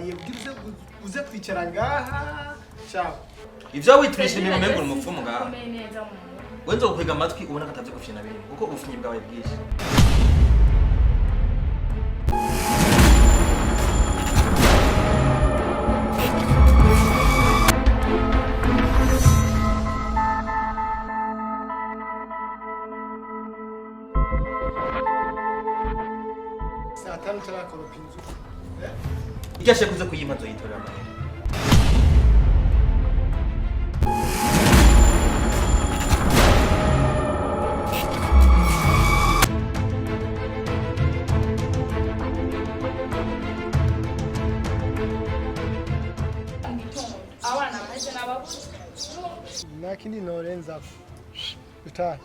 ndakubabariye kugira uze kwicara ngaha ciao ivyo witurisha ibintu mengo umupfumu ngaha wenzo gukwega amatwi ubona katavye gufyina birimo kuko ubufinyi bwawe bwinshi satani tarakoropa inzu igashe kuze kuyimpa zoyitorera amahera lakini norenza utaha